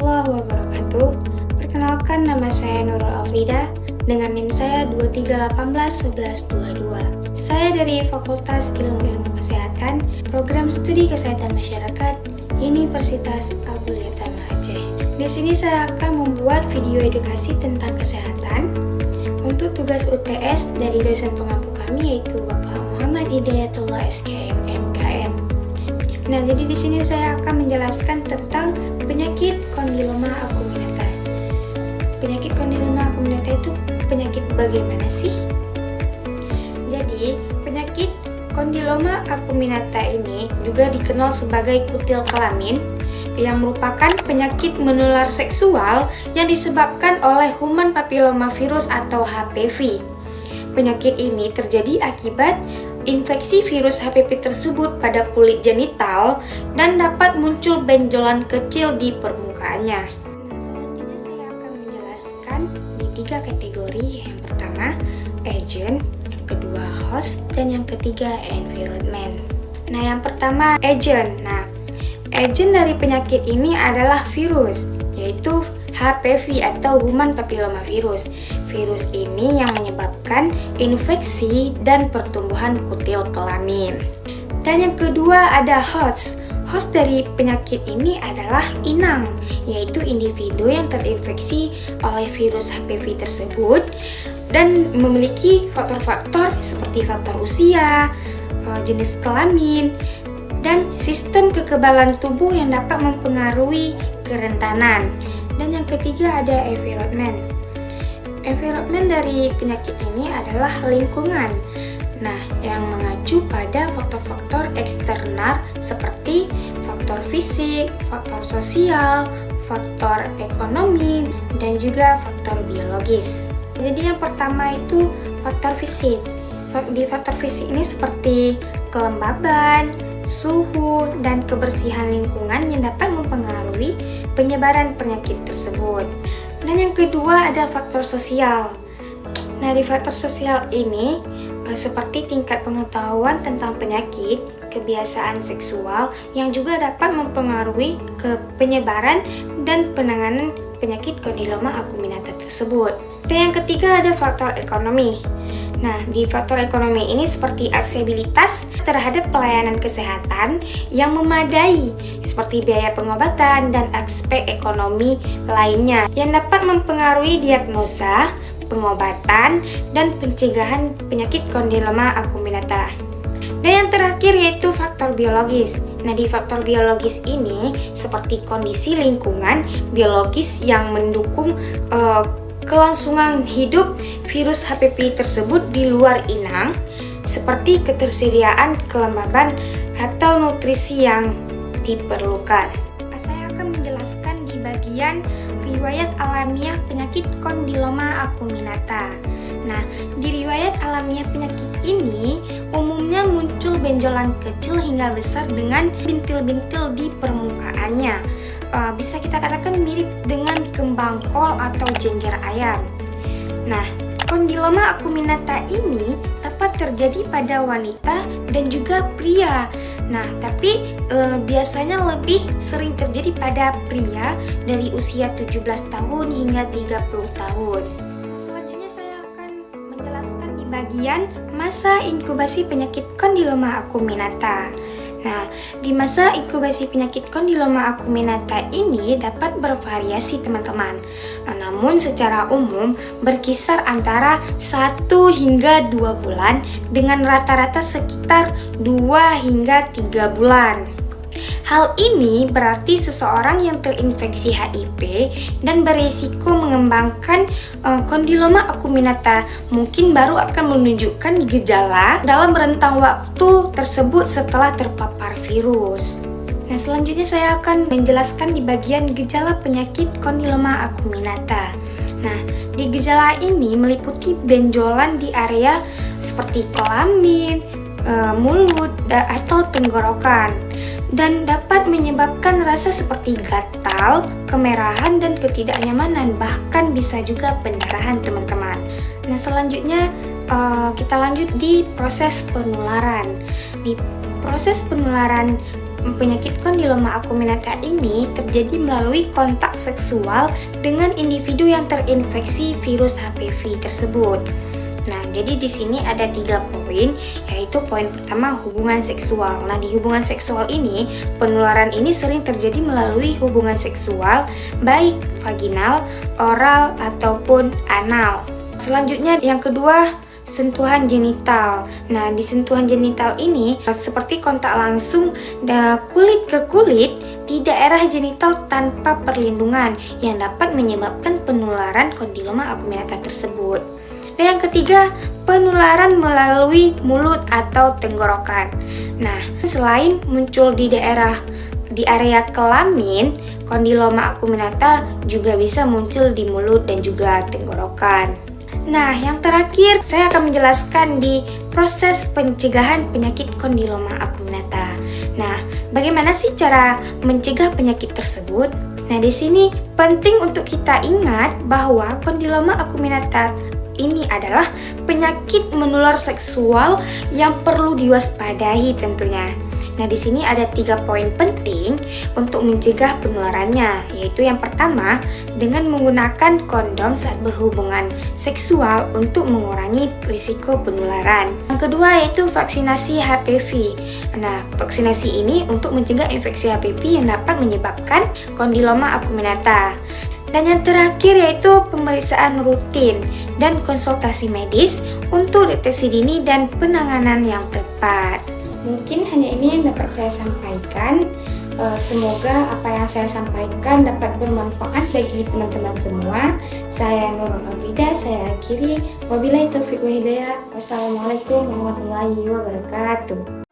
warahmatullahi wabarakatuh. Perkenalkan, nama saya Nurul Afrida dengan NIM saya 23181122. Saya dari Fakultas Ilmu Kesehatan, Program Studi Kesehatan Masyarakat, Universitas Abdul Yatama Aceh. Di sini saya akan membuat video edukasi tentang kesehatan untuk tugas UTS dari dosen pengampu kami, yaitu Bapak Muhammad Hidayatullah SKM MKM. Nah, jadi di sini saya akan menjelaskan tentang penyakit kondiloma acuminata. Penyakit kondiloma acuminata itu penyakit bagaimana sih? Jadi, penyakit kondiloma acuminata ini juga dikenal sebagai kutil kelamin yang merupakan penyakit menular seksual yang disebabkan oleh human papillomavirus atau HPV. Penyakit ini terjadi akibat infeksi virus HPV tersebut pada kulit genital dan dapat muncul benjolan kecil di permukaannya. Nah, selanjutnya saya akan menjelaskan di 3 kategori. Yang pertama, agent, yang kedua host, dan yang ketiga environment. Nah, yang pertama agent. Nah, agent dari penyakit ini adalah virus, yaitu HPV atau human papillomavirus. Virus ini yang menyebabkan infeksi dan pertumbuhan kutil kelamin. Dan yang kedua ada host. Host dari penyakit ini adalah inang, yaitu individu yang terinfeksi oleh virus HPV tersebut dan memiliki faktor-faktor seperti faktor usia, jenis kelamin, dan sistem kekebalan tubuh yang dapat mempengaruhi kerentanan. Dan yang ketiga ada environment. Environment dari penyakit ini adalah lingkungan. Nah, yang mengacu pada faktor-faktor eksternal seperti faktor fisik, faktor sosial, faktor ekonomi, dan juga faktor biologis. Jadi yang pertama itu faktor fisik. Di faktor fisik ini seperti kelembaban, suhu, dan kebersihan lingkungan yang dapat mempengaruhi penyebaran penyakit tersebut. Dan yang kedua ada faktor sosial. Nah, di faktor sosial ini seperti tingkat pengetahuan tentang penyakit, kebiasaan seksual yang juga dapat mempengaruhi ke penyebaran dan penanganan penyakit kondiloma acuminata tersebut. Dan yang ketiga ada faktor ekonomi. Nah, di faktor ekonomi ini seperti aksesibilitas terhadap pelayanan kesehatan yang memadai, seperti biaya pengobatan dan aspek ekonomi lainnya yang dapat mempengaruhi diagnosa, pengobatan, dan pencegahan penyakit kondiloma acuminata. Dan yang terakhir yaitu faktor biologis. Nah, di faktor biologis ini seperti kondisi lingkungan biologis yang mendukung kelangsungan hidup virus HPV tersebut di luar inang, seperti ketersediaan kelembaban atau nutrisi yang diperlukan. Saya akan menjelaskan di bagian riwayat alamiah penyakit kondiloma acuminata. Nah, di riwayat alamiah penyakit ini umumnya muncul benjolan kecil hingga besar dengan bintil-bintil di permukaannya. Bisa kita katakan mirip dengan kembang kol atau jengger ayam. Nah, kondiloma acuminata ini dapat terjadi pada wanita dan juga pria. Nah, tapi biasanya lebih sering terjadi pada pria dari usia 17 tahun hingga 30 tahun. Selanjutnya saya akan menjelaskan di bagian masa inkubasi penyakit kondiloma acuminata. Nah, di masa inkubasi penyakit kondiloma acuminata ini dapat bervariasi teman-teman. Namun secara umum berkisar antara 1 hingga 2 bulan dengan rata-rata sekitar 2 hingga 3 bulan. Hal ini berarti seseorang yang terinfeksi HIV dan berisiko mengembangkan kondiloma acuminata mungkin baru akan menunjukkan gejala dalam rentang waktu tersebut setelah terpapar virus. Nah, selanjutnya saya akan menjelaskan di bagian gejala penyakit kondiloma acuminata. Nah, di gejala ini meliputi benjolan di area seperti kelamin, mulut, atau tenggorokan, dan dapat menyebabkan rasa seperti gatal, kemerahan, dan ketidaknyamanan, bahkan bisa juga pendarahan teman-teman. Nah, selanjutnya kita lanjut di proses penularan. Di proses penularan Penyakit kondiloma acuminata ini terjadi melalui kontak seksual dengan individu yang terinfeksi virus HPV tersebut. Nah, jadi di sini ada 3 poin, yaitu poin pertama hubungan seksual. Nah, di hubungan seksual ini, penularan ini sering terjadi melalui hubungan seksual, baik vaginal, oral, ataupun anal. Selanjutnya yang kedua, sentuhan genital. Nah, di sentuhan genital ini seperti kontak langsung kulit ke kulit di daerah genital tanpa perlindungan yang dapat menyebabkan penularan kondiloma acuminata tersebut. Dan yang ketiga, penularan melalui mulut atau tenggorokan. Nah, selain muncul di area kelamin, kondiloma acuminata juga bisa muncul di mulut dan juga tenggorokan. Nah, yang terakhir saya akan menjelaskan di proses pencegahan penyakit kondiloma acuminata. Nah, bagaimana sih cara mencegah penyakit tersebut? Nah, di sini penting untuk kita ingat bahwa kondiloma acuminata ini adalah penyakit menular seksual yang perlu diwaspadai tentunya. Nah, di sini ada 3 poin penting untuk mencegah penularannya, yaitu yang pertama, dengan menggunakan kondom saat berhubungan seksual untuk mengurangi risiko penularan. Yang kedua yaitu vaksinasi HPV. Nah, vaksinasi ini untuk mencegah infeksi HPV yang dapat menyebabkan kondiloma acuminata. Dan yang terakhir yaitu pemeriksaan rutin dan konsultasi medis untuk deteksi dini dan penanganan yang tepat. Mungkin hanya ini yang dapat saya sampaikan. Semoga apa yang saya sampaikan dapat bermanfaat bagi teman-teman semua. Saya Nurul Afida, saya akhiri. Wabillahi taufiq wa hidayah. Wassalamualaikum warahmatullahi wabarakatuh.